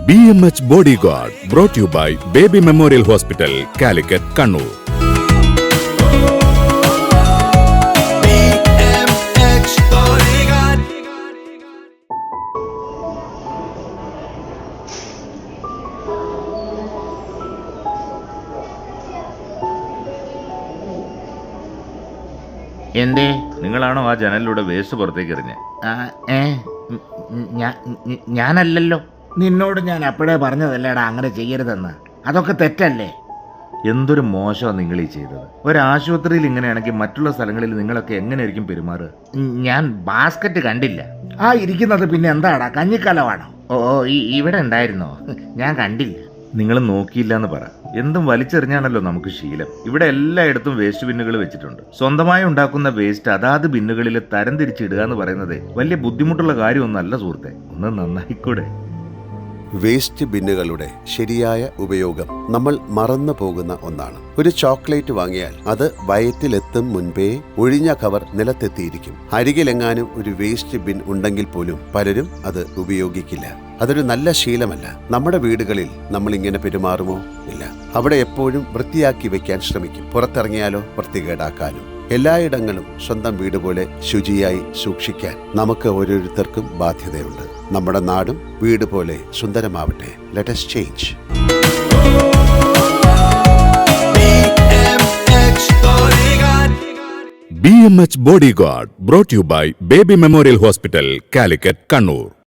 BMH Bodyguard, brought to you by Baby Memorial Hospital, Calicut, Kannur. BMH Bodyguard. എന്തേ നിങ്ങളാണോ ആ ജനലിലൂടെ waste പുറത്തേക്ക് എറിഞ്ഞ്? ഞാനല്ലല്ലോ. നിന്നോട് ഞാൻ അപ്പോഴേ പറഞ്ഞതല്ലേടാ അങ്ങനെ ചെയ്യരുതെന്ന്. അതൊക്കെ തെറ്റല്ലേ? എന്തൊരു മോശമാണ് നിങ്ങൾ ഈ ചെയ്തത്. ഒരാശുപത്രിയിൽ ഇങ്ങനെയാണെങ്കിൽ മറ്റുള്ള സ്ഥലങ്ങളിൽ നിങ്ങളൊക്കെ എങ്ങനെയായിരിക്കും പെരുമാറുക? ഞാൻ ബാസ്ക്കറ്റ് കണ്ടില്ല. ആ ഇരിക്കുന്നത് പിന്നെ എന്താടാ, കഞ്ഞിക്കലമാണോ? ഓ ഇവിടെ ഉണ്ടായിരുന്നോ? ഞാൻ കണ്ടില്ല. നിങ്ങൾ നോക്കിയില്ല എന്ന് പറ. എന്തും വലിച്ചെറിഞ്ഞാണല്ലോ നമുക്ക് ശീലം. ഇവിടെ എല്ലായിടത്തും വേസ്റ്റ് ബിന്നുകൾ വെച്ചിട്ടുണ്ട്. സ്വന്തമായി ഉണ്ടാക്കുന്ന വേസ്റ്റ് അതാത് ബിന്നുകളിൽ തരംതിരിച്ചിടുക എന്ന് പറയുന്നത് വലിയ ബുദ്ധിമുട്ടുള്ള കാര്യമൊന്നല്ല സുഹൃത്തെ. ഒന്ന് നന്നായിക്കൂടെ? വേസ്റ്റ് ബിന്നുകളുടെ ശരിയായ ഉപയോഗം നമ്മൾ മറന്നു പോകുന്ന ഒന്നാണ്. ഒരു ചോക്ലേറ്റ് വാങ്ങിയാൽ അത് വയറ്റിലെത്തും മുൻപേ ഒഴിഞ്ഞ കവർ നിലത്തെത്തിയിരിക്കും. അരികിലെങ്ങാനും ഒരു വേസ്റ്റ് ബിൻ ഉണ്ടെങ്കിൽ പോലും പലരും അത് ഉപയോഗിക്കില്ല. അതൊരു നല്ല ശീലമല്ല. നമ്മുടെ വീടുകളിൽ നമ്മൾ ഇങ്ങനെ പെരുമാറുമോ? ഇല്ല. അവിടെ എപ്പോഴും വൃത്തിയാക്കി വെക്കാൻ ശ്രമിക്കും. പുറത്തിറങ്ങിയാലോ വൃത്തികേടാക്കാനും. എല്ലായിടങ്ങളും സ്വന്തം വീട് പോലെ ശുചിയായി സൂക്ഷിക്കാൻ നമുക്ക് ഓരോരുത്തർക്കും ബാധ്യതയുണ്ട്. നമ്മുടെ നാടും വീട് പോലെ സുന്ദരമാവട്ടെ. Let us change. BMH Bodyguard, brought to you by Baby Memorial Hospital, Calicut, Kannur.